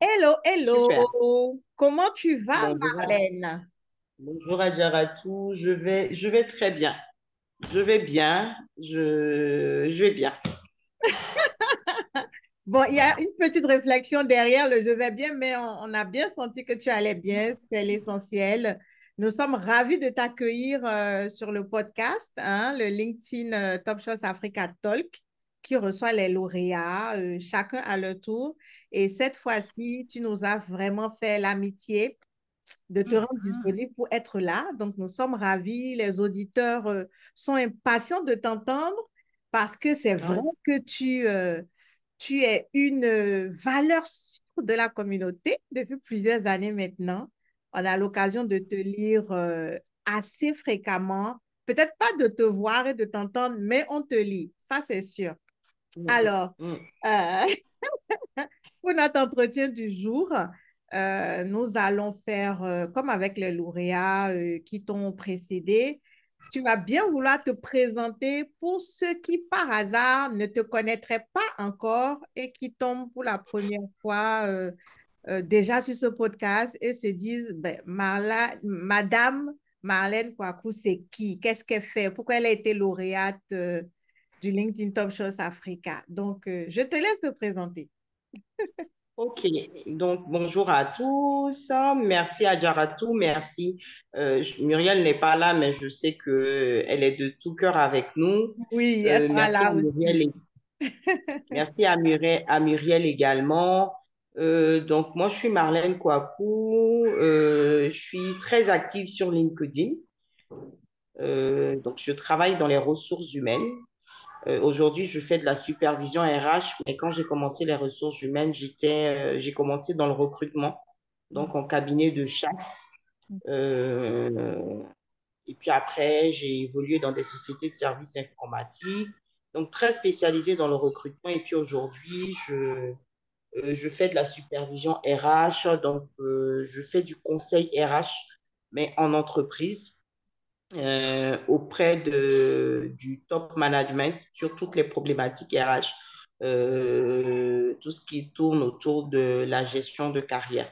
Hello, Super. hello. Comment tu vas, Bonjour Marlène? bonjour à Jaratou. Je vais très bien. Je vais bien. Je vais bien. Bon, il y a une petite réflexion derrière le je vais bien, mais on a bien senti que tu allais bien, c'est l'essentiel. Nous sommes ravis de t'accueillir sur le podcast, hein, le LinkedIn Top Shots Africa Talk, qui reçoit les lauréats, chacun à leur tour. Et cette fois-ci, tu nous as vraiment fait l'amitié de te rendre disponible pour être là. Donc, nous sommes ravis. Les auditeurs sont impatients de t'entendre parce que c'est vrai Oui. que tu es une valeur sûre de la communauté depuis plusieurs années maintenant. On a l'occasion de te lire assez fréquemment. Peut-être pas de te voir et de t'entendre, mais on te lit. Ça, c'est sûr. Mm, Alors, mm. euh, pour notre entretien du jour, nous allons faire comme avec les lauréats qui t'ont précédé. Tu vas bien vouloir te présenter pour ceux qui, par hasard, ne te connaîtraient pas encore et qui tombent pour la première fois déjà sur ce podcast et se disent, ben, Madame Marlène Kouakou, c'est qui? Qu'est-ce qu'elle fait? Pourquoi elle a été lauréate du LinkedIn Top Shows Africa? Donc, je te laisse te présenter. OK. Donc, bonjour à tous. Merci à Jaratou. Merci. Muriel n'est pas là, mais je sais qu'elle est de tout cœur avec nous. Oui, elle sera Merci là à Muriel, aussi. merci à Muriel également. Donc, moi, je suis Marlène Kouakou. Je suis très active sur LinkedIn. Donc, je travaille dans les ressources humaines. Aujourd'hui, je fais de la supervision RH, mais quand j'ai commencé les ressources humaines, j'ai commencé dans le recrutement, donc en cabinet de chasse. Euh, et puis après, j'ai évolué dans des sociétés de services informatiques, donc très spécialisée dans le recrutement. Et puis aujourd'hui, je fais de la supervision RH, donc je fais du conseil RH, mais en entreprise auprès du top management sur toutes les problématiques RH, tout ce qui tourne autour de la gestion de carrière.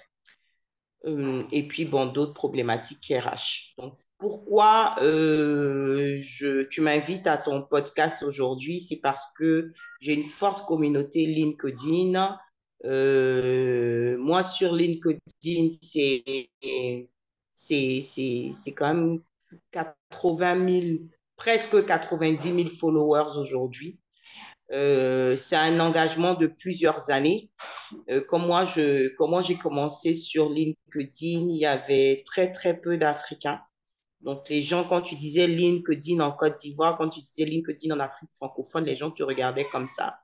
Et puis, bon, d'autres problématiques RH. Donc, pourquoi tu m'invites à ton podcast aujourd'hui? C'est parce que j'ai une forte communauté LinkedIn. Moi, sur LinkedIn, c'est quand même 80 000, presque 90 000 followers aujourd'hui. C'est un engagement de plusieurs années. Comment j'ai commencé sur LinkedIn, il y avait très, très peu d'Africains. Donc, les gens, quand tu disais LinkedIn en Côte d'Ivoire, quand tu disais LinkedIn en Afrique francophone, les gens te regardaient comme ça.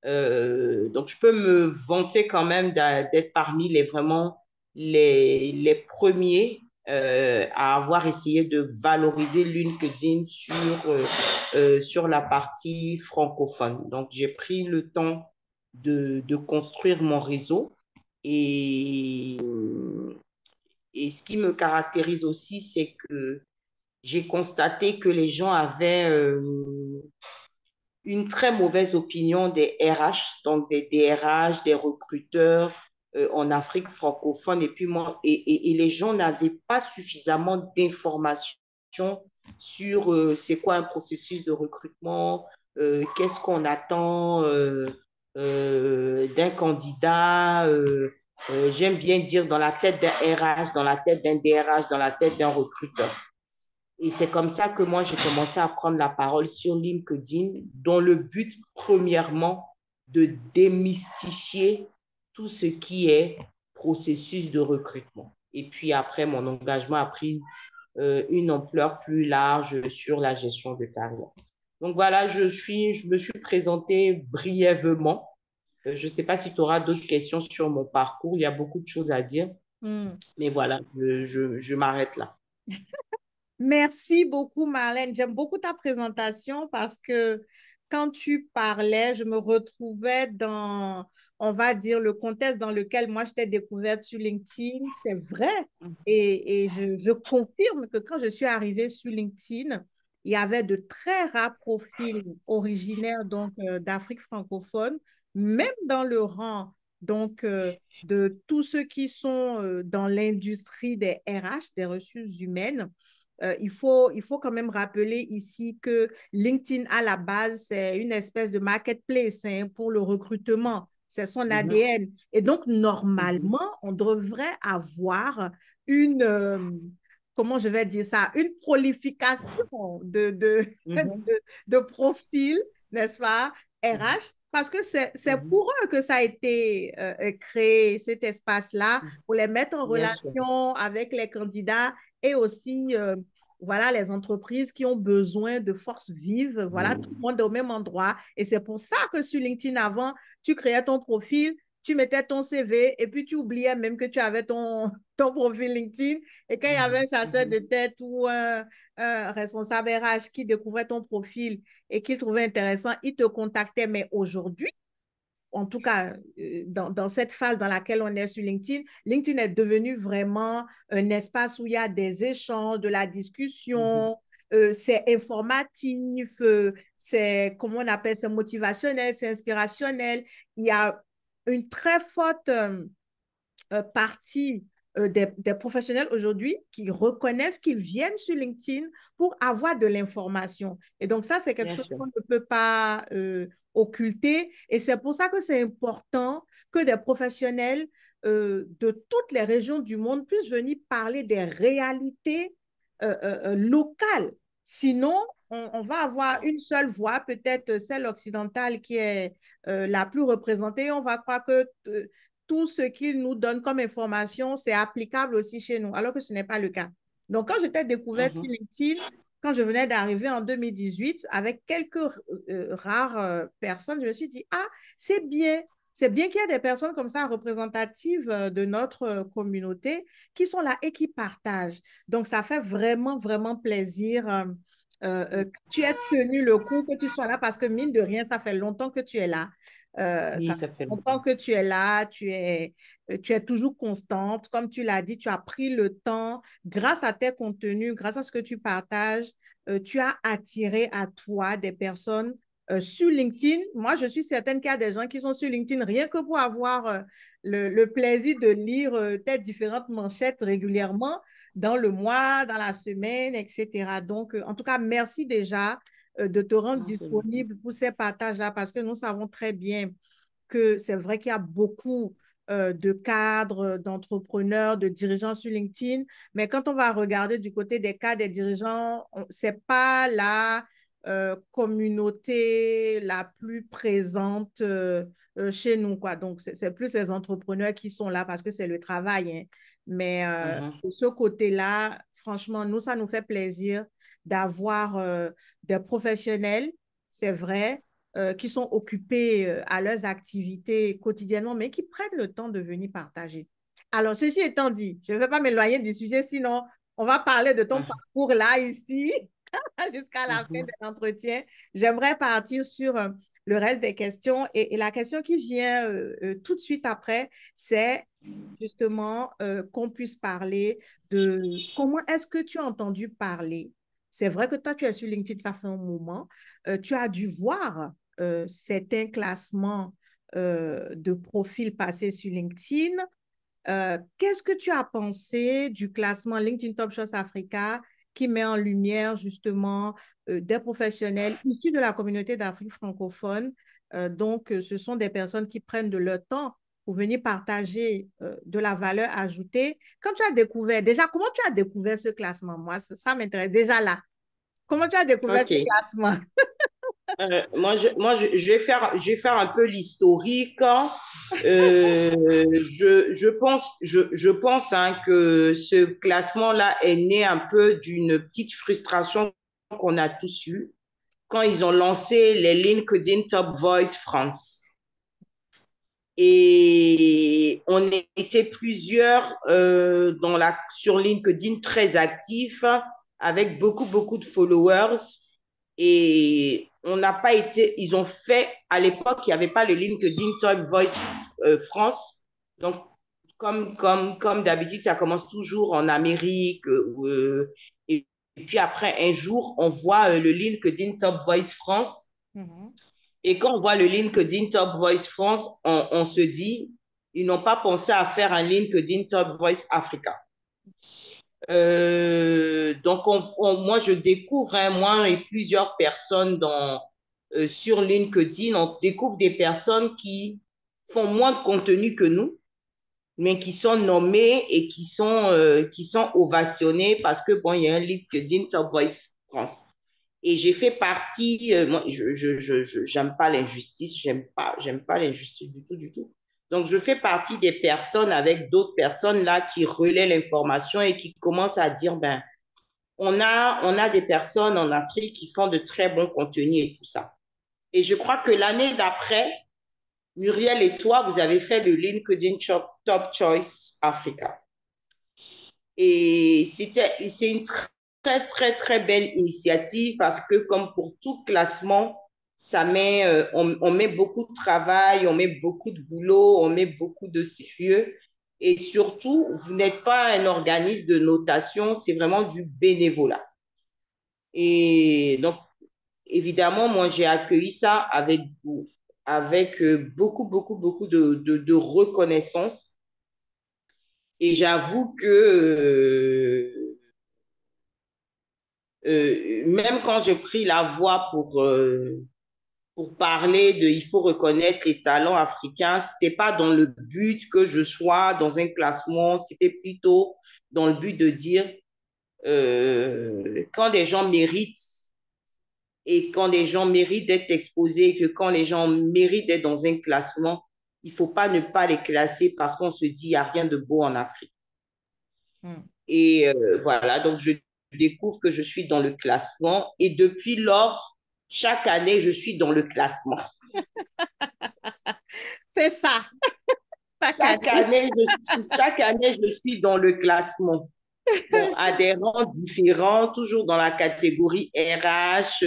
Donc, je peux me vanter quand même d'être parmi les premiers à avoir essayé de valoriser LinkedIn sur la partie francophone. Donc, j'ai pris le temps de construire mon réseau et, et ce qui me caractérise aussi, c'est que j'ai constaté que les gens avaient une très mauvaise opinion des RH, donc des DRH, des recruteurs en Afrique francophone. Et puis moi, et les gens n'avaient pas suffisamment d'informations sur c'est quoi un processus de recrutement, qu'est-ce qu'on attend d'un candidat. J'aime bien dire dans la tête d'un RH, dans la tête d'un DRH, dans la tête d'un recruteur. Et c'est comme ça que moi, j'ai commencé à prendre la parole sur LinkedIn, dont le but, premièrement, de démystifier tout ce qui est processus de recrutement. Et puis après, mon engagement a pris une ampleur plus large sur la gestion de carrière. Donc voilà, je me suis présentée brièvement. Je ne sais pas si tu auras d'autres questions sur mon parcours. Il y a beaucoup de choses à dire, Hmm. mais voilà, je m'arrête là. Merci beaucoup, Marlène. J'aime beaucoup ta présentation parce que quand tu parlais, je me retrouvais dans, on va dire, le contexte dans lequel moi je t'ai découverte sur LinkedIn. C'est vrai. Et je confirme que quand je suis arrivée sur LinkedIn, il y avait de très rares profils originaires donc d'Afrique francophone, même dans le rang donc de tous ceux qui sont dans l'industrie des RH, des ressources humaines. Il faut quand même rappeler ici que LinkedIn, à la base, c'est une espèce de marketplace hein, pour le recrutement. C'est son Mhm, ADN. Et donc, mhm, normalement, on devrait avoir une, comment je vais dire ça, une prolification mhm, de profils, n'est-ce pas, mhm. RH, parce que c'est Mhm. pour eux que ça a été créé, cet espace-là, pour les mettre en Bien sûr. relation avec les candidats et aussi, voilà, les entreprises qui ont besoin de forces vives, voilà, tout le monde est au même endroit. Et c'est pour ça que sur LinkedIn, avant, tu créais ton profil, tu mettais ton CV et puis tu oubliais même que tu avais ton profil LinkedIn. Et quand il y avait un Mhm, chasseur de mhm. tête ou un responsable RH qui découvrait ton profil et qu'il trouvait intéressant, il te contactait. Mais aujourd'hui, en tout cas, dans cette phase dans laquelle on est sur LinkedIn, LinkedIn est devenu vraiment un espace où il y a des échanges, de la Mhm. discussion, c'est informatif, c'est, comment on appelle, c'est motivationnel, c'est inspirationnel. Il y a une très forte partie des professionnels aujourd'hui qui reconnaissent qu'ils viennent sur LinkedIn pour avoir de l'information. Et donc, ça, c'est quelque Bien chose sûr. qu'on ne peut pas occulter. Et c'est pour ça que c'est important que des professionnels de toutes les régions du monde puissent venir parler des réalités locales. Sinon, on va avoir une seule voix, peut-être celle occidentale qui est la plus représentée. On va croire que tout ce qu'ils nous donnent comme information, c'est applicable aussi chez nous, alors que ce n'est pas le cas. Donc, quand j'étais découverte sur Mhm, LinkedIn, quand je venais d'arriver en 2018, avec quelques rares personnes, je me suis dit, ah, c'est bien. C'est bien qu'il y ait des personnes comme ça représentatives de notre communauté qui sont là et qui partagent. Donc, ça fait vraiment, vraiment plaisir que tu aies tenu le coup, que tu sois là parce que mine de rien, ça fait longtemps que tu es là. oui, Ça ça fait fait longtemps longtemps. que tu es là, tu es toujours constante. Comme tu l'as dit, tu as pris le temps, grâce à tes contenus, grâce à ce que tu partages, tu as attiré à toi des personnes sur LinkedIn. Moi, je suis certaine qu'il y a des gens qui sont sur LinkedIn rien que pour avoir le plaisir de lire tes différentes manchettes régulièrement dans le mois, dans la semaine, etc. Donc, en tout cas, merci déjà de te rendre Non, c'est gentil. disponible pour ces partages-là parce que nous savons très bien que c'est vrai qu'il y a beaucoup de cadres, d'entrepreneurs, de dirigeants sur LinkedIn, mais quand on va regarder du côté des cadres des dirigeants, ce n'est pas la communauté la plus présente chez nous, quoi. Donc, c'est plus les entrepreneurs qui sont là parce que c'est le travail, hein. Mais Mhm, de ce côté-là, franchement, nous, ça nous fait plaisir d'avoir des professionnels, c'est vrai, qui sont occupés à leurs activités quotidiennement, mais qui prennent le temps de venir partager. Alors, ceci étant dit, je ne vais pas m'éloigner du sujet, sinon on va parler de ton mhm, parcours là, ici, jusqu'à la fin de mhm, l'entretien. J'aimerais partir sur le reste des questions. Et la question qui vient tout de suite après, c'est justement qu'on puisse parler de comment est-ce que tu as entendu parler. C'est vrai que toi, tu es sur LinkedIn, ça fait un moment. Tu as dû voir certains classements de profils passés sur LinkedIn. Qu'est-ce que tu as pensé du classement LinkedIn Top Shots Africa qui met en lumière justement des professionnels issus de la communauté d'Afrique francophone? Donc, ce sont des personnes qui prennent de leur temps pour venir partager de la valeur ajoutée. Quand tu as découvert, déjà, comment tu as découvert ce classement? Moi, ça m'intéresse déjà là. Comment tu as découvert ce OK. classement? Je vais faire un peu l'historique, hein. Je pense hein, que ce classement-là est né un peu d'une petite frustration qu'on a tous eue quand ils ont lancé les LinkedIn Top Voice France. Et on était plusieurs sur LinkedIn très actifs, avec beaucoup, beaucoup de followers. Et on n'a pas été, ils ont fait, à l'époque, il n'y avait pas le LinkedIn Top Voice France. Donc, comme d'habitude, ça commence toujours en Amérique. Et puis après, un jour, on voit le LinkedIn Top Voice France. Mhm. Et quand on voit le LinkedIn Top Voice France, on se dit, ils n'ont pas pensé à faire un LinkedIn Top Voice Africa. Donc, moi, je découvre, hein, moi et plusieurs personnes sur LinkedIn, on découvre des personnes qui font moins de contenu que nous, mais qui sont nommées et qui sont ovationnées parce que, bon, il y a un LinkedIn Top Voice France. Et j'ai fait partie, moi, j'aime pas l'injustice, j'aime pas l'injustice du tout, du tout. Donc, je fais partie des personnes avec d'autres personnes là qui relaient l'information et qui commencent à dire, ben, on a des personnes en Afrique qui font de très bons contenus et tout ça. Et je crois que l'année d'après, Muriel et toi, vous avez fait le LinkedIn Top Choice Africa. Et c'est une très, très, très belle initiative parce que comme pour tout classement, on met beaucoup de travail, on met beaucoup de boulot, on met beaucoup de sérieux. Et surtout, vous n'êtes pas un organisme de notation, c'est vraiment du bénévolat. Et donc, évidemment, moi, j'ai accueilli ça avec beaucoup, beaucoup, beaucoup de reconnaissance. Et j'avoue que même quand j'ai pris la voix pour parler de il faut reconnaître les talents africains, c'était pas dans le but que je sois dans un classement, c'était plutôt dans le but de dire quand des gens méritent et quand les gens méritent d'être exposés, que quand les gens méritent d'être dans un classement, il faut pas ne pas les classer parce qu'on se dit il n'y a rien de beau en Afrique. Hmm. Et voilà, donc je découvre que je suis dans le classement et depuis lors, chaque année, je suis dans le classement. C'est ça, chaque année. Chaque année, je suis dans le classement. Bon, adhérents différents, toujours dans la catégorie RH,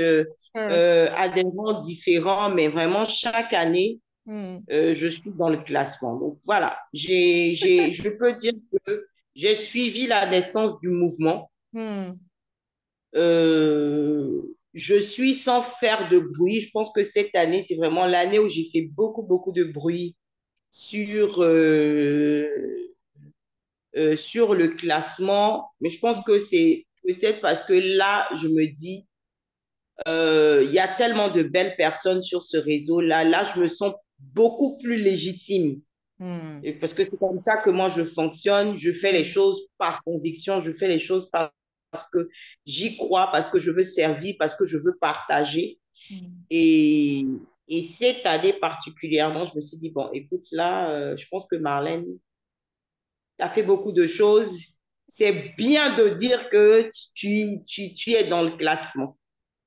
adhérents différents, mais vraiment chaque année, Hmm. je suis dans le classement. Donc voilà, je peux dire que j'ai suivi la naissance du mouvement. Hmm. Je suis sans faire de bruit. Je pense que cette année, c'est vraiment l'année où j'ai fait beaucoup, beaucoup de bruit sur, sur le classement. Mais je pense que c'est peut-être parce que là, je me dis, il y a tellement de belles personnes sur ce réseau-là. Là, je me sens beaucoup plus légitime. Hmm. Et parce que c'est comme ça que moi, je fonctionne. Je fais les Hmm. choses par conviction. Je fais les choses parce que j'y crois, parce que je veux servir, parce que je veux partager. Hmm. Et, et cette année particulièrement, je me suis dit, bon, écoute, là, je pense que Marlène, tu as fait beaucoup de choses. C'est bien de dire que tu es dans le classement.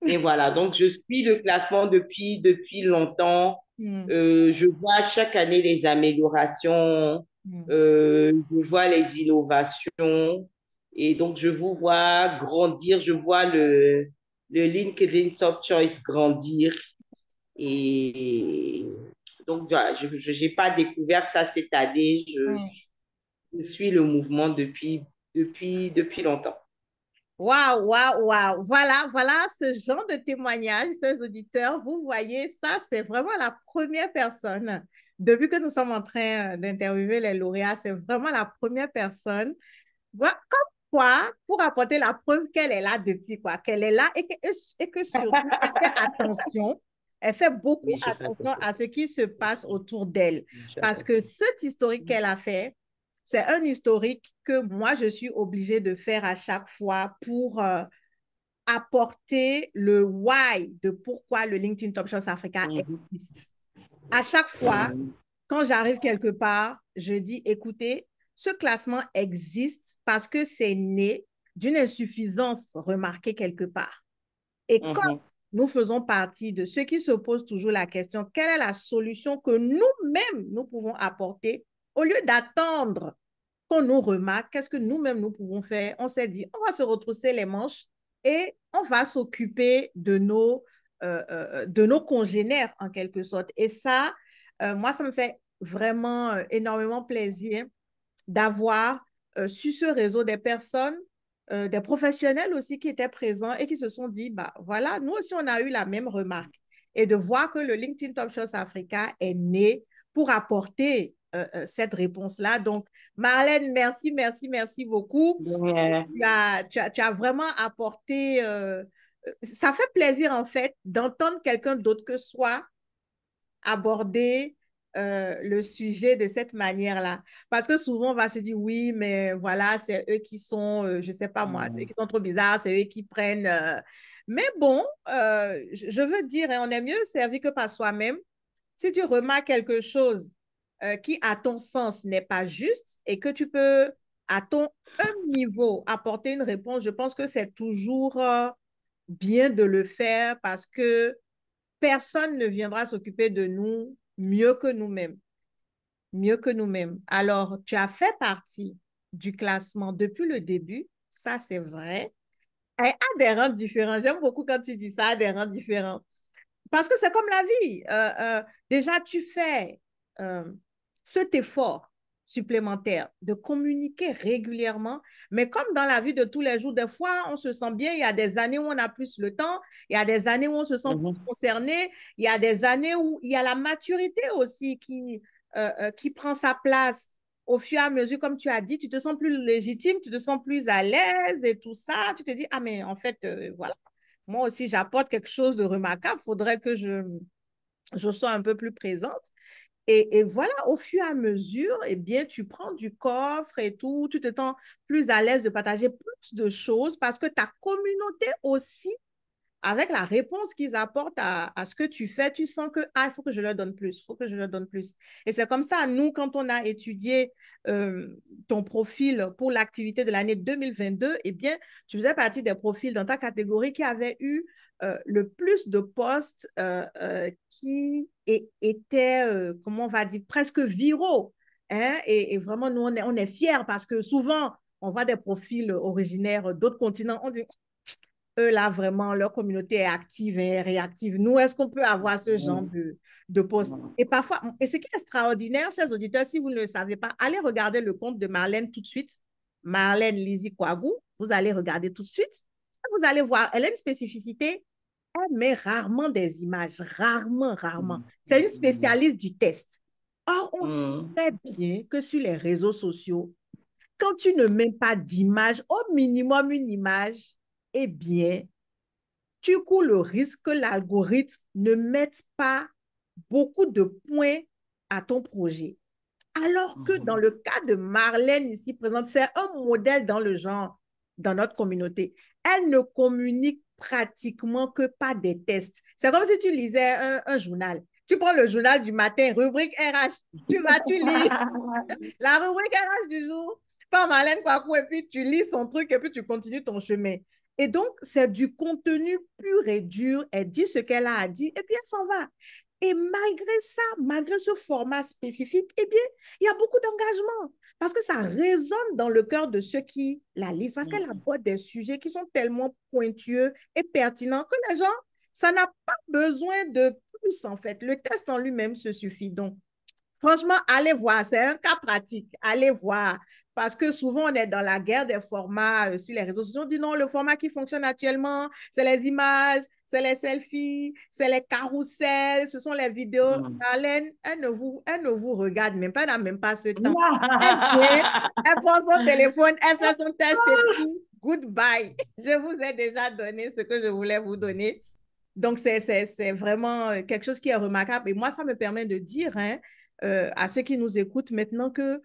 Et voilà, donc je suis le classement depuis longtemps. Hmm. Je vois chaque année les améliorations, Hmm. je vois les innovations. Et donc, je vous vois grandir, je vois le LinkedIn Top Choice grandir. Et donc, voilà, je n'ai pas découvert ça cette année. Hmm. Je suis le mouvement depuis longtemps. Waouh, waouh, waouh. Voilà, voilà ce genre de témoignage, ces auditeurs. Vous voyez, ça, c'est vraiment la première personne. Depuis que nous sommes en train d'interviewer les lauréats, c'est vraiment la première personne. Comme quoi, pour apporter la preuve qu'elle est là depuis quoi, qu'elle est là et que surtout, elle fait attention. Elle fait beaucoup Oui, je fais attention attention. à ce qui se passe autour d'elle. Je fais Parce que attention. cet historique qu'elle a fait, c'est un historique que moi, je suis obligée de faire à chaque fois pour apporter le why de pourquoi le LinkedIn Top Chance Africa Mhm. existe. À chaque fois, Mhm. quand j'arrive quelque part, je dis, écoutez, ce classement existe parce que c'est né d'une insuffisance remarquée quelque part. Et comme Mhm. nous faisons partie de ceux qui se posent toujours la question, quelle est la solution que nous-mêmes, nous pouvons apporter au lieu d'attendre qu'on nous remarque, qu'est-ce que nous-mêmes nous pouvons faire? On s'est dit, on va se retrousser les manches et on va s'occuper de nos congénères en quelque sorte. Et ça, moi, ça me fait vraiment énormément plaisir d'avoir sur ce réseau des personnes, des professionnels aussi qui étaient présents et qui se sont dit, bah voilà, nous aussi, on a eu la même remarque. Et de voir que le LinkedIn Top Shows Africa est né pour apporter cette réponse-là. Donc, Marlène, merci, merci, merci beaucoup. Ouais. Tu as vraiment apporté, ça fait plaisir en fait d'entendre quelqu'un d'autre que soi aborder le sujet de cette manière-là. Parce que souvent, on va se dire, oui, mais voilà, c'est eux qui sont, je ne sais pas moi, c'est eux qui sont trop bizarres, c'est eux qui prennent. Mais bon, je veux dire, hein, on est mieux servi que par soi-même. Si tu remarques quelque chose qui, à ton sens, n'est pas juste et que tu peux, à ton niveau, apporter une réponse, je pense que c'est toujours bien de le faire parce que personne ne viendra s'occuper de nous mieux que nous-mêmes. Mieux que nous-mêmes. Alors, tu as fait partie du classement depuis le début, ça c'est vrai, et à des rangs différents. J'aime beaucoup quand tu dis ça, à des rangs différents. Parce que c'est comme la vie. Déjà, tu fais euh, cet effort supplémentaire de communiquer régulièrement, mais comme dans la vie de tous les jours, des fois, on se sent bien, il y a des années où on a plus le temps, il y a des années où on se sent plus Mhm. concerné, il y a des années où il y a la maturité aussi qui prend sa place au fur et à mesure, comme tu as dit, tu te sens plus légitime, tu te sens plus à l'aise et tout ça, tu te dis, ah mais en fait, voilà, moi aussi, j'apporte quelque chose de remarquable. Il faudrait que je sois un peu plus présente. Et voilà, au fur et à mesure, eh bien, tu prends du coffre et tout, tu te sens plus à l'aise de partager plus de choses parce que ta communauté aussi avec la réponse qu'ils apportent à ce que tu fais, tu sens que, ah, il faut que je leur donne plus, il faut que je leur donne plus. Et c'est comme ça, nous, quand on a étudié ton profil pour l'activité de l'année 2022, eh bien, tu faisais partie des profils dans ta catégorie qui avaient eu le plus de postes qui étaient, comment on va dire, presque viraux. Hein? Et vraiment, nous, on est fiers parce que souvent, on voit des profils originaires d'autres continents, on dit, eux, là, vraiment, leur communauté est active et réactive. Nous, est-ce qu'on peut avoir ce genre de poste? Et parfois, et ce qui est extraordinaire, chers auditeurs, si vous ne le savez pas, allez regarder le compte de Marlène tout de suite. Marlène Lizzie Kouagou, vous allez regarder tout de suite. Vous allez voir, elle a une spécificité, elle met rarement des images, rarement, rarement. C'est une spécialiste du test. Or, on sait Mhm. très bien que sur les réseaux sociaux, quand tu ne mets pas d'image, au minimum une image, eh bien, tu cours le risque que l'algorithme ne mette pas beaucoup de points à ton projet. Alors que dans Mhm. le cas de Marlène ici présente, c'est un modèle dans le genre, dans notre communauté. Elle ne communique pratiquement que par des tests. C'est comme si tu lisais un journal. Tu prends le journal du matin, rubrique RH, tu lis la rubrique RH du jour par Marlène Kouakou et puis tu lis son truc et puis tu continues ton chemin. Et donc, c'est du contenu pur et dur. Elle dit ce qu'elle a à dire et puis elle s'en va. Et malgré ça, malgré ce format spécifique, eh bien, il y a beaucoup d'engagement parce que ça résonne dans le cœur de ceux qui la lisent, parce qu'elle Mhm. aborde des sujets qui sont tellement pointueux et pertinents que les gens, ça n'a pas besoin de plus en fait. Le test en lui-même se suffit. Donc, franchement, allez voir, c'est un cas pratique. Allez voir. Parce que souvent, on est dans la guerre des formats sur les réseaux sociaux. On dit non, le format qui fonctionne actuellement, c'est les images, c'est les selfies, c'est les carousels, ce sont les vidéos. Mhm. Marlène, elle ne vous regarde même pas, elle n'a même pas ce temps. Elle vient, elle prend son téléphone, elle fait son test et puis goodbye. Je vous ai déjà donné ce que je voulais vous donner. Donc, c'est vraiment quelque chose qui est remarquable. Et moi, ça me permet de dire hein, à ceux qui nous écoutent maintenant que,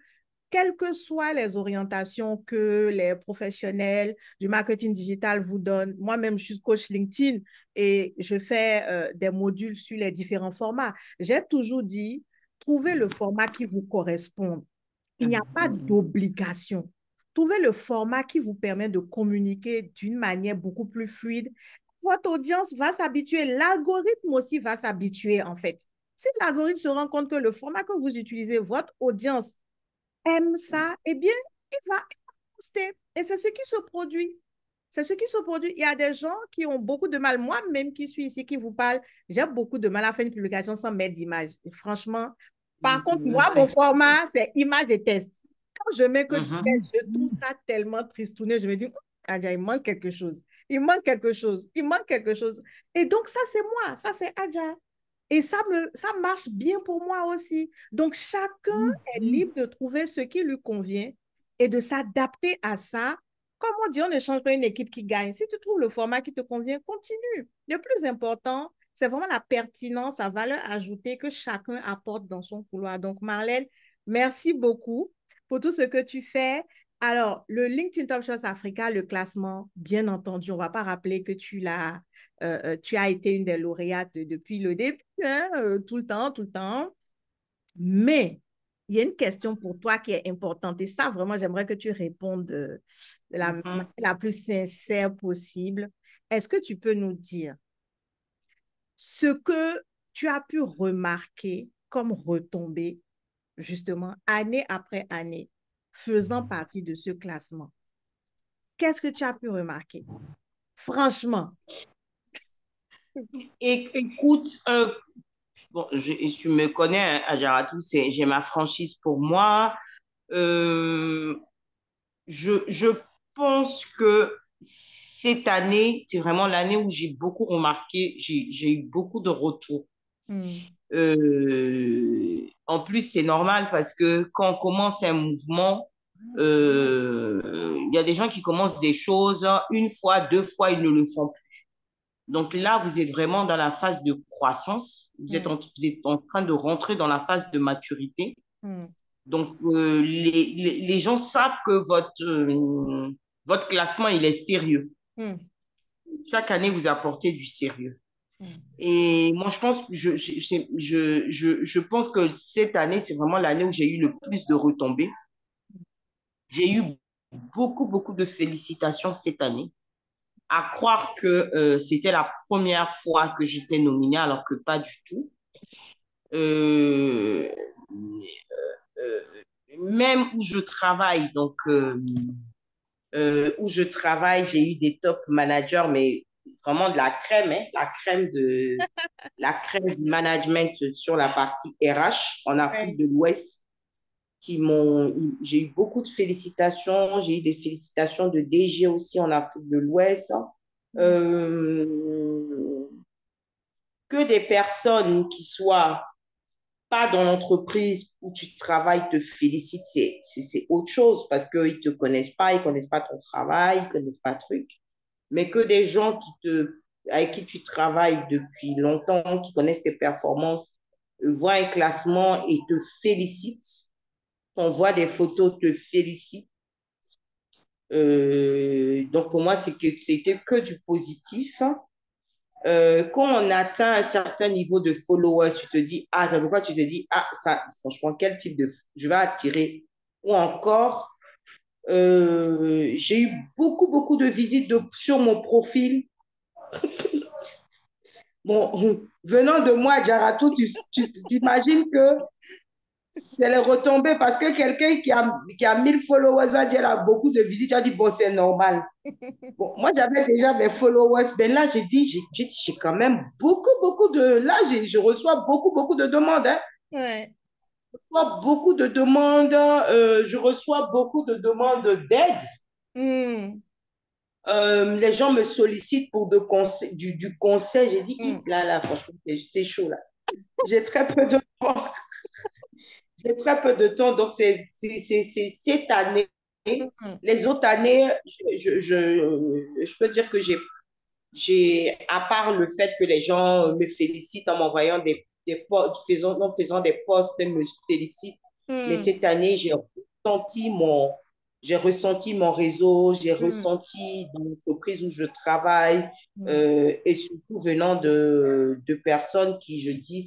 quelles que soient les orientations que les professionnels du marketing digital vous donnent, moi-même, je suis coach LinkedIn et je fais des modules sur les différents formats. J'ai toujours dit, trouvez le format qui vous correspond. Il n'y a pas Mhm. d'obligation. Trouvez le format qui vous permet de communiquer d'une manière beaucoup plus fluide. Votre audience va s'habituer, l'algorithme aussi va s'habituer en fait. Si l'algorithme se rend compte que le format que vous utilisez, votre audience aime ça, eh bien, il va poster. Et c'est ce qui se produit. C'est ce qui se produit. Il y a des gens qui ont beaucoup de mal. Moi-même qui suis ici, qui vous parle, j'ai beaucoup de mal à faire une publication sans mettre d'image. Franchement, par contre, Je moi, mon sais. format, c'est image et test. Quand je mets que du test, Mhm. je trouve ça tellement tristouné. Je me dis, Adja, il manque quelque chose. Il manque quelque chose. Il manque quelque chose. Et donc, ça, c'est moi. Ça, c'est Adja. Et ça marche bien pour moi aussi. Donc, chacun est libre de trouver ce qui lui convient et de s'adapter à ça. Comme on dit, on ne change pas une équipe qui gagne. Si tu trouves le format qui te convient, continue. Le plus important, c'est vraiment la pertinence, la valeur ajoutée que chacun apporte dans son couloir. Donc, Marlène, merci beaucoup pour tout ce que tu fais. Alors, le LinkedIn Top Shots Africa, le classement, bien entendu, on ne va pas rappeler que tu as été une des lauréates depuis le début, hein, tout le temps, tout le temps. Mais il y a une question pour toi qui est importante et ça, vraiment, j'aimerais que tu répondes de la manière Mhm. la plus sincère possible. Est-ce que tu peux nous dire ce que tu as pu remarquer comme retombée, justement, année après année, faisant partie de ce classement? Qu'est-ce que tu as pu remarquer? Franchement. Et écoute, bon, tu me connais, hein, Ajaratou, j'ai ma franchise pour moi. Euh, je pense que cette année, c'est vraiment l'année où j'ai beaucoup remarqué, j'ai eu beaucoup de retours. Hmm, En plus, c'est normal parce que quand on commence un mouvement, il y a des gens qui commencent des choses une fois, deux fois, ils ne le font plus. Donc là, vous êtes vraiment dans la phase de croissance. hmm, Vous êtes en train de rentrer dans la phase de maturité. hmm, Donc, les gens savent que votre classement, il est sérieux. hmm, Chaque année, vous apportez du sérieux. hmm. Et moi, je pense, je pense que cette année, c'est vraiment l'année où j'ai eu le plus de retombées. J'ai eu beaucoup, beaucoup de félicitations cette année. À croire que c'était la première fois que j'étais nominée, alors que pas du tout. Euh, euh, Même où je travaille, où je travaille, j'ai eu des top managers, mais vraiment de la crème, hein, la crème du management sur la partie RH en Afrique Ouais. de l'Ouest j'ai eu beaucoup de félicitations, j'ai eu des félicitations de DG aussi en Afrique de l'Ouest. Hmm, Euh, que des personnes qui soient pas dans l'entreprise où tu travailles te félicitent, c'est autre chose parce qu'ils ne te connaissent pas, ils ne connaissent pas ton travail, ils ne connaissent pas le truc. Mais que des gens avec qui tu travailles depuis longtemps, qui connaissent tes performances, voient un classement et te félicitent, t'envoient des photos, te félicitent. Donc pour moi, c'était que du positif. Quand on atteint un certain niveau de followers, tu te dis, ah, quelquefois, tu te dis, ah, ça, franchement, quel type de, je vais attirer. Ou encore, j'ai eu beaucoup, beaucoup de visites sur mon profil. Bon, venant de moi, Jaratou, tu t'imagines que c'est les retombées parce que quelqu'un qui a 1000 followers va dire, a beaucoup de visites, tu as dit, bon, c'est normal. Bon, moi, j'avais déjà mes followers, mais là, j'ai quand même beaucoup, beaucoup de... Là, je reçois beaucoup, beaucoup de demandes. Hein. ouais. Je reçois beaucoup de demandes, je reçois beaucoup de demandes d'aide. Hmm, Les gens me sollicitent pour du conseil. J'ai dit, hmm, là, là, franchement, c'est chaud, là. J'ai très peu de temps. J'ai très peu de temps, donc c'est cette année. hmm, Les autres années, je peux dire que à part le fait que les gens me félicitent en m'envoyant des posts, en faisant des posts, ils me félicitent. Mais hmm, cette année, j'ai ressenti mon réseau, j'ai hmm, ressenti dans l'entreprise où je travaille, hmm, et surtout venant de personnes qui, je dis,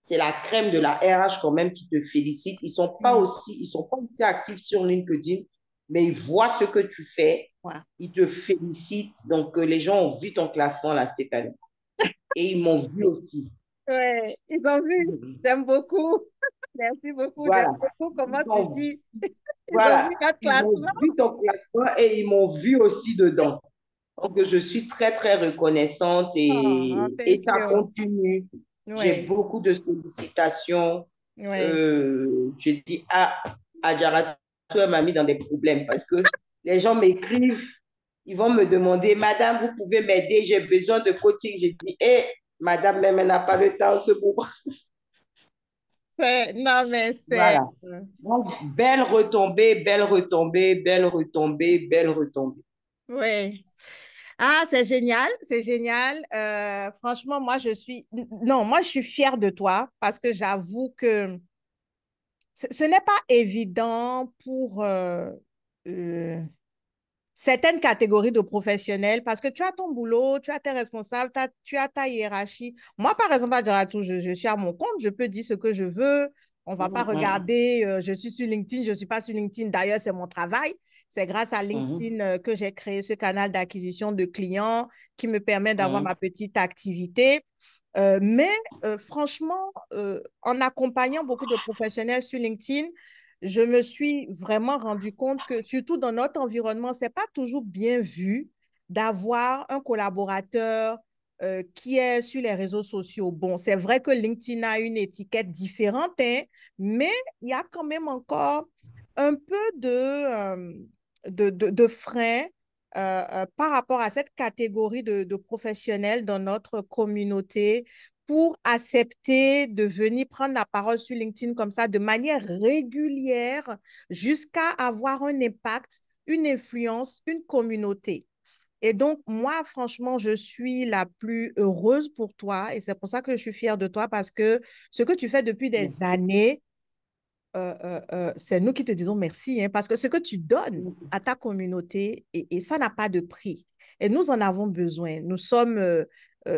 c'est la crème de la RH quand même qui te félicite. hmm. Ils sont pas aussi actifs sur LinkedIn, mais ils voient ce que tu fais, Ouais. ils te félicitent. Donc, les gens ont vu ton classement là cette année et ils m'ont vu aussi. Ouais, ils ont vu. J'aime beaucoup. Merci beaucoup. J'aime Voilà. beaucoup comment Ils tu ont, dis. Ils ont voilà. vu notre Ils ont classement. vu ton classement et ils m'ont vu aussi dedans. Donc, je suis très, très reconnaissante Oh, et thank ça you. continue. J'ai Ouais, beaucoup de sollicitations. ouais. Je dis, ah, Adjara, elle m'a mis dans des problèmes parce que les gens m'écrivent, ils vont me demander, Madame, vous pouvez m'aider, j'ai besoin de coaching. J'ai dit, hé, Madame même elle n'a pas le temps, ce moment. Non, mais c'est... Voilà. Donc, belle retombée, belle retombée, belle retombée, belle retombée. Oui. Ah, c'est génial, c'est génial. Franchement, moi, je suis... Non, moi, je suis fière de toi parce que j'avoue que ce n'est pas évident pour euh, certaines catégories de professionnels parce que tu as ton boulot, tu as tes responsables, tu as ta hiérarchie. Moi, par exemple, à Djaratou, je suis à mon compte, je peux dire ce que je veux. On ne va pas Mhm, regarder, je suis sur LinkedIn, je ne suis pas sur LinkedIn. D'ailleurs, c'est mon travail. C'est grâce à mhm, LinkedIn que j'ai créé ce canal d'acquisition de clients qui me permet d'avoir mhm, ma petite activité. Mais franchement, en accompagnant beaucoup de professionnels sur LinkedIn, je me suis vraiment rendu compte que, surtout dans notre environnement, ce n'est pas toujours bien vu d'avoir un collaborateur qui est sur les réseaux sociaux. Bon, c'est vrai que LinkedIn a une étiquette différente, hein, mais il y a quand même encore un peu de frein par rapport à cette catégorie de professionnels dans notre communauté pour accepter de venir prendre la parole sur LinkedIn comme ça de manière régulière jusqu'à avoir un impact, une influence, une communauté. Et donc, moi, franchement, je suis la plus heureuse pour toi et c'est pour ça que je suis fière de toi parce que ce que tu fais depuis des merci. années, c'est nous qui te disons merci, hein, parce que ce que tu donnes à ta communauté, et ça n'a pas de prix. Et nous en avons besoin. Nous sommes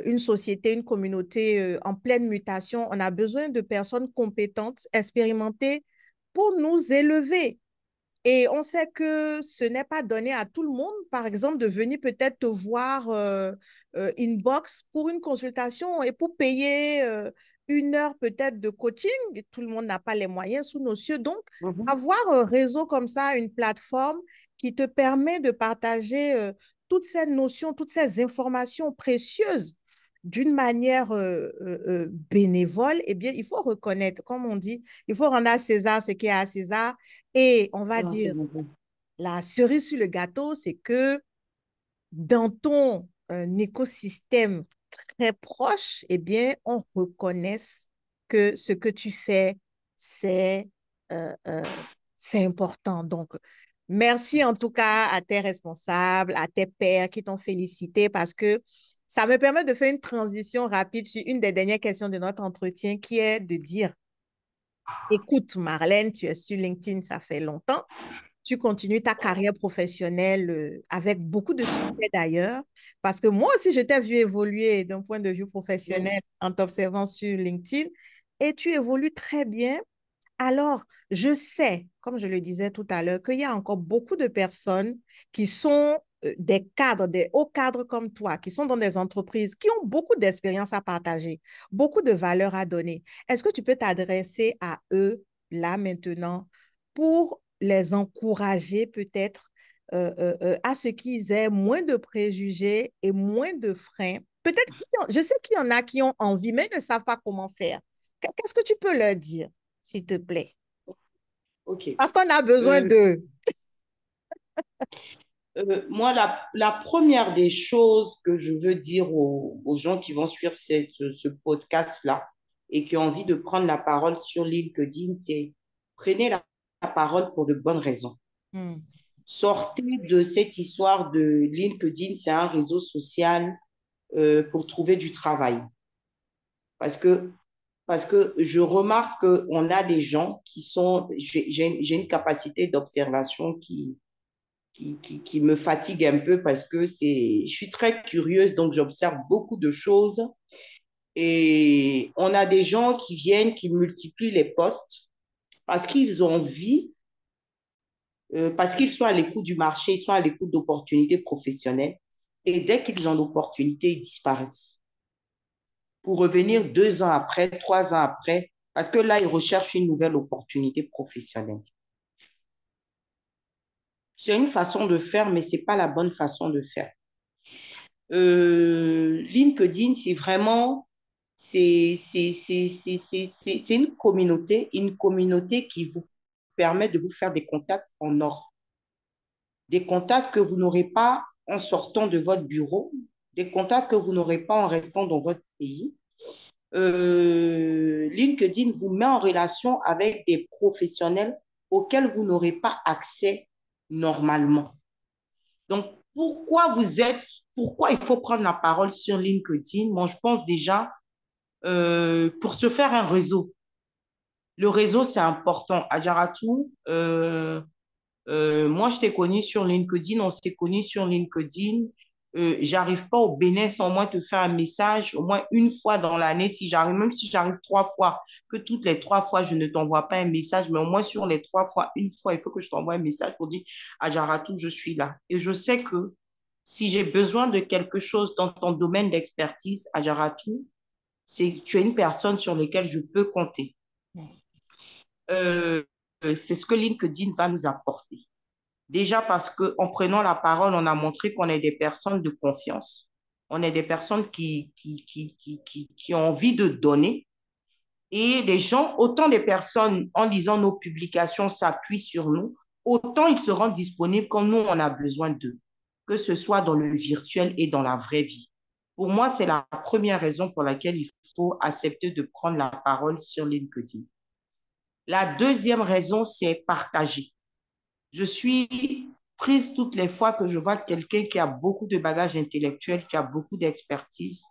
une société, une communauté en pleine mutation. On a besoin de personnes compétentes, expérimentées pour nous élever. Et on sait que ce n'est pas donné à tout le monde, par exemple, de venir peut-être te voir inbox pour une consultation et pour payer une heure peut-être de coaching. Tout le monde n'a pas les moyens sous nos cieux. Donc, Mhm. avoir un réseau comme ça, une plateforme qui te permet de partager toutes ces notions, toutes ces informations précieuses d'une manière bénévole, eh bien, il faut reconnaître, comme on dit, il faut rendre à César ce qui est à César et on va Merci dire, beaucoup. la cerise sur le gâteau, c'est que dans ton écosystème très proche, eh bien, on reconnaisse que ce que tu fais, c'est euh, euh, c'est important. Donc, merci en tout cas à tes responsables, à tes pairs qui t'ont félicité parce que ça me permet de faire une transition rapide sur une des dernières questions de notre entretien qui est de dire, écoute, Marlène, tu es sur LinkedIn, ça fait longtemps. Tu continues ta carrière professionnelle avec beaucoup de succès d'ailleurs, parce que moi aussi, je t'ai vu évoluer d'un point de vue Mhm, professionnel en t'observant sur LinkedIn et tu évolues très bien. Alors, je sais, comme je le disais tout à l'heure, qu'il y a encore beaucoup de personnes qui sont des cadres, des hauts cadres comme toi, qui sont dans des entreprises, qui ont beaucoup d'expérience à partager, beaucoup de valeurs à donner. Est-ce que tu peux t'adresser à eux là maintenant pour les encourager peut-être à ce qu'ils aient moins de préjugés et moins de freins? Peut-être, je sais qu'il y en a qui ont envie, mais ils ne savent pas comment faire. Qu'est-ce que tu peux leur dire? S'il te plaît. ok. Parce qu'on a besoin Euh, d'eux. moi, la première des choses que je veux dire aux gens qui vont suivre ce podcast-là et qui ont envie de prendre la parole sur LinkedIn, c'est prenez la parole pour de bonnes raisons. Hmm. Sortez de cette histoire de LinkedIn, c'est un réseau social pour trouver du travail. Parce que, parce que je remarque qu'on a des gens qui sont, j'ai une capacité d'observation qui me fatigue un peu parce que je suis très curieuse, donc j'observe beaucoup de choses. Et on a des gens qui viennent, qui multiplient les postes parce qu'ils ont envie, parce qu'ils sont à l'écoute du marché, ils sont à l'écoute d'opportunités professionnelles. Et dès qu'ils ont l'opportunité, ils disparaissent pour revenir 2 ans après, 3 ans après, parce que là, ils recherchent une nouvelle opportunité professionnelle. C'est une façon de faire, mais ce n'est pas la bonne façon de faire. LinkedIn, c'est vraiment, c'est une communauté qui vous permet de vous faire des contacts en or. Des contacts que vous n'aurez pas en sortant de votre bureau, des contacts que vous n'aurez pas en restant dans votre pays. LinkedIn vous met en relation avec des professionnels auxquels vous n'aurez pas accès normalement. Donc, pourquoi il faut prendre la parole sur LinkedIn? Moi, je pense déjà pour se faire un réseau. Le réseau, c'est important. Adjaratou, moi, je t'ai connu sur LinkedIn, on s'est connu sur LinkedIn. J'arrive pas au Bénin sans au moins te faire un message, au moins une fois dans l'année, si j'arrive, même si j'arrive 3 fois, que toutes les 3 fois, je ne t'envoie pas un message, mais au moins sur les 3 fois, une fois, il faut que je t'envoie un message pour dire, Adjaratou, je suis là. Et je sais que si j'ai besoin de quelque chose dans ton domaine d'expertise, Adjaratou, tu es une personne sur laquelle je peux compter. Euh, c'est ce que LinkedIn va nous apporter. Déjà parce qu'en prenant la parole, on a montré qu'on est des personnes de confiance. On est des personnes qui ont envie de donner. Et les gens, autant des personnes, en lisant nos publications, s'appuient sur nous, autant ils seront disponibles quand nous, on a besoin d'eux, que ce soit dans le virtuel et dans la vraie vie. Pour moi, c'est la première raison pour laquelle il faut accepter de prendre la parole sur LinkedIn. La deuxième raison, c'est partager. Je suis prise toutes les fois que je vois quelqu'un qui a beaucoup de bagages intellectuels, qui a beaucoup d'expertise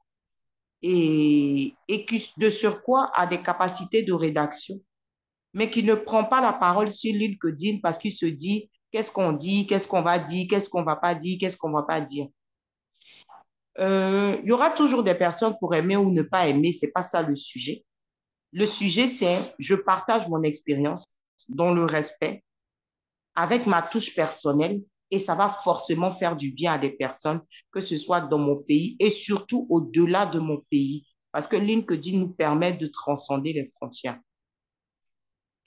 et qui, de surcroît, a des capacités de rédaction, mais qui ne prend pas la parole sur LinkedIn parce qu'il se dit qu'est-ce qu'on dit, qu'est-ce qu'on va dire, qu'est-ce qu'on va pas dire, qu'est-ce qu'on va pas dire. Il y aura toujours des personnes pour aimer ou ne pas aimer, c'est pas ça le sujet. Le sujet, c'est je partage mon expérience dans le respect, avec ma touche personnelle, et ça va forcément faire du bien à des personnes, que ce soit dans mon pays et surtout au-delà de mon pays, parce que LinkedIn nous permet de transcender les frontières.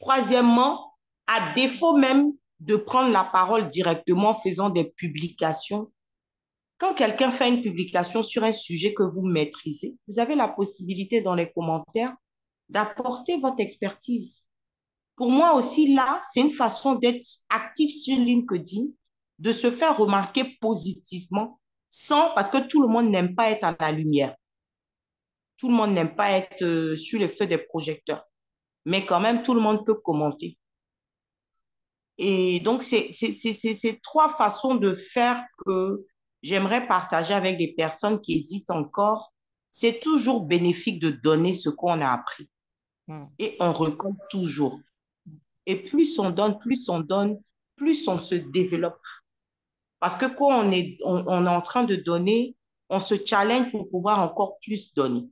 Troisièmement, à défaut même de prendre la parole directement en faisant des publications, quand quelqu'un fait une publication sur un sujet que vous maîtrisez, vous avez la possibilité dans les commentaires d'apporter votre expertise. Pour moi aussi, là, c'est une façon d'être actif sur LinkedIn, de se faire remarquer positivement, parce que tout le monde n'aime pas être à la lumière. Tout le monde n'aime pas être sur le feu des projecteurs. Mais quand même, tout le monde peut commenter. Et donc, c'est trois façons de faire que j'aimerais partager avec des personnes qui hésitent encore. C'est toujours bénéfique de donner ce qu'on a appris. Et on recolle toujours. Et plus on donne, plus on se développe. Parce que quand on est en train de donner, on se challenge pour pouvoir encore plus donner.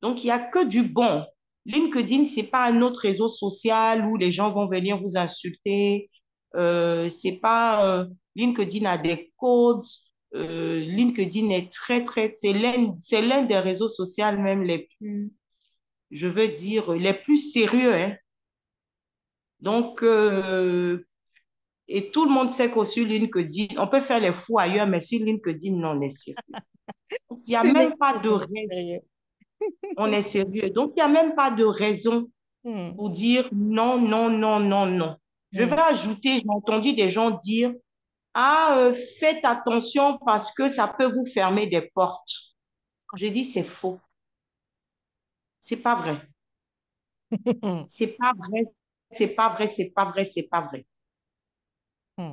Donc, il n'y a que du bon. LinkedIn, ce n'est pas un autre réseau social où les gens vont venir vous insulter. C'est pas, LinkedIn a des codes. LinkedIn est c'est l'un des réseaux sociaux même les plus, je veux dire, les plus sérieux, hein. Donc, et tout le monde sait qu'au sur LinkedIn, on peut faire les fous ailleurs, mais sur LinkedIn, non, on est sérieux. Donc, il n'y a même pas de raison. On est sérieux. Donc, il n'y a même pas de raison pour dire non, non, non, non, non. Je vais ajouter, j'ai entendu des gens dire, ah, faites attention parce que ça peut vous fermer des portes. J'ai dit, c'est faux. C'est pas vrai. C'est pas vrai. C'est pas vrai, c'est pas vrai, c'est pas vrai.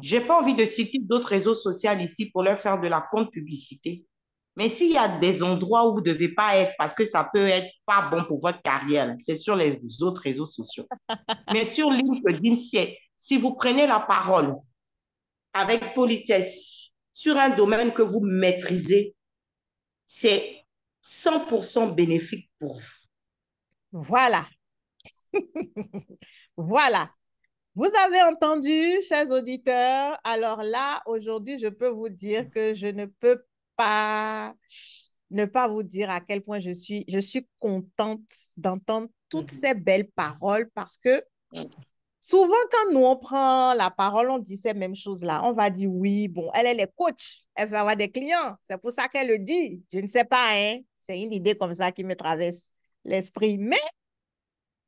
J'ai pas envie de citer d'autres réseaux sociaux ici pour leur faire de la contre-publicité. Mais s'il y a des endroits où vous ne devez pas être parce que ça peut être pas bon pour votre carrière, c'est sur les autres réseaux sociaux. Mais sur LinkedIn, si vous prenez la parole avec politesse sur un domaine que vous maîtrisez, c'est 100% bénéfique pour vous. Voilà. Voilà. Vous avez entendu, chers auditeurs. Alors là, aujourd'hui, je peux vous dire que je ne peux pas ne pas vous dire à quel point je suis contente d'entendre toutes ces belles paroles parce que souvent, quand nous, on prend la parole, on dit ces mêmes choses-là. On va dire, oui, bon, elle est coach, elle va avoir des clients. C'est pour ça qu'elle le dit. Je ne sais pas, hein. C'est une idée comme ça qui me traverse l'esprit. Mais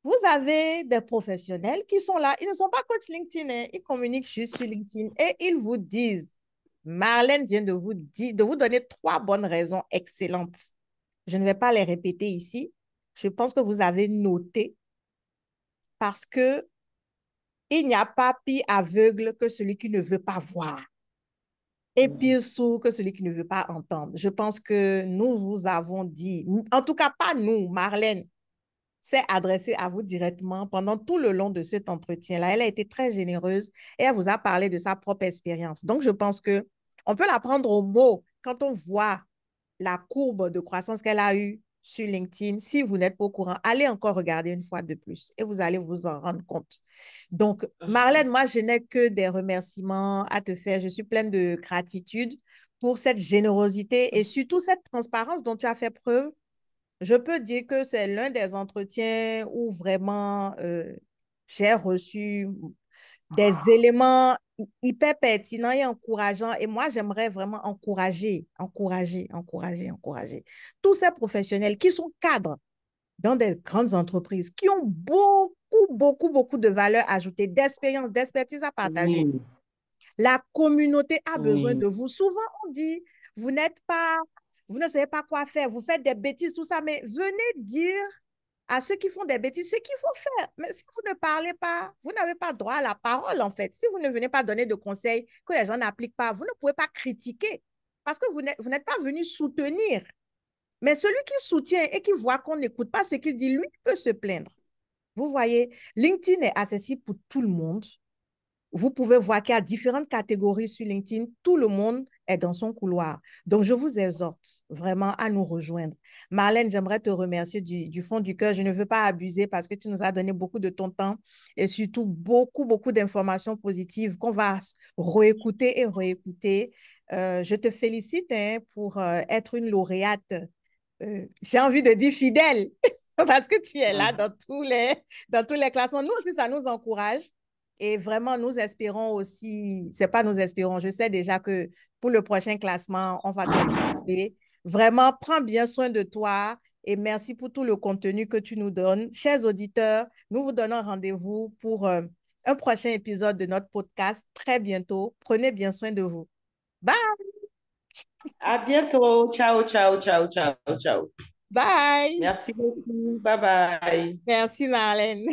vous avez des professionnels qui sont là. Ils ne sont pas coach LinkedIn, hein. Ils communiquent juste sur LinkedIn et ils vous disent Marlène vient de vous donner trois bonnes raisons excellentes. Je ne vais pas les répéter ici. Je pense que vous avez noté parce que il n'y a pas pire aveugle que celui qui ne veut pas voir et pire sourd que celui qui ne veut pas entendre. Je pense que nous vous avons dit, en tout cas pas nous, Marlène, s'est adressée à vous directement pendant tout le long de cet entretien-là. Elle a été très généreuse et elle vous a parlé de sa propre expérience. Donc, je pense que on peut la prendre au mot quand on voit la courbe de croissance qu'elle a eue sur LinkedIn. Si vous n'êtes pas au courant, allez encore regarder une fois de plus et vous allez vous en rendre compte. Donc, Marlène, moi, je n'ai que des remerciements à te faire. Je suis pleine de gratitude pour cette générosité et surtout cette transparence dont tu as fait preuve. Je peux dire que c'est l'un des entretiens où vraiment j'ai reçu des éléments hyper pertinents et encourageants. Et moi, j'aimerais vraiment encourager tous ces professionnels qui sont cadres dans des grandes entreprises, qui ont beaucoup de valeur ajoutée, d'expérience, d'expertise à partager. Oui, La communauté a besoin oui, de vous. Souvent, on dit, vous n'êtes pas, vous ne savez pas quoi faire, vous faites des bêtises, tout ça, mais venez dire à ceux qui font des bêtises ce qu'il faut faire. Mais si vous ne parlez pas, vous n'avez pas droit à la parole, en fait. Si vous ne venez pas donner de conseils que les gens n'appliquent pas, vous ne pouvez pas critiquer parce que vous n'êtes pas venu soutenir. Mais celui qui soutient et qui voit qu'on n'écoute pas ce qu'il dit, lui peut se plaindre. Vous voyez, LinkedIn est accessible pour tout le monde. Vous pouvez voir qu'il y a différentes catégories sur LinkedIn. Tout le monde est dans son couloir. Donc, je vous exhorte vraiment à nous rejoindre. Marlène, j'aimerais te remercier du fond du cœur. Je ne veux pas abuser parce que tu nous as donné beaucoup de ton temps et surtout beaucoup d'informations positives qu'on va réécouter et réécouter. Je te félicite hein, pour être une lauréate. J'ai envie de dire fidèle parce que tu es là dans tous les classements. Nous aussi, ça nous encourage. Et vraiment, nous espérons aussi, c'est pas nous espérons, je sais déjà que pour le prochain classement, on va te retrouver. Vraiment, prends bien soin de toi et merci pour tout le contenu que tu nous donnes. Chers auditeurs, nous vous donnons rendez-vous pour un prochain épisode de notre podcast très bientôt. Prenez bien soin de vous. Bye! à bientôt. Ciao, ciao, ciao, ciao, ciao. Bye! Merci beaucoup. Bye bye. Merci, Marlène.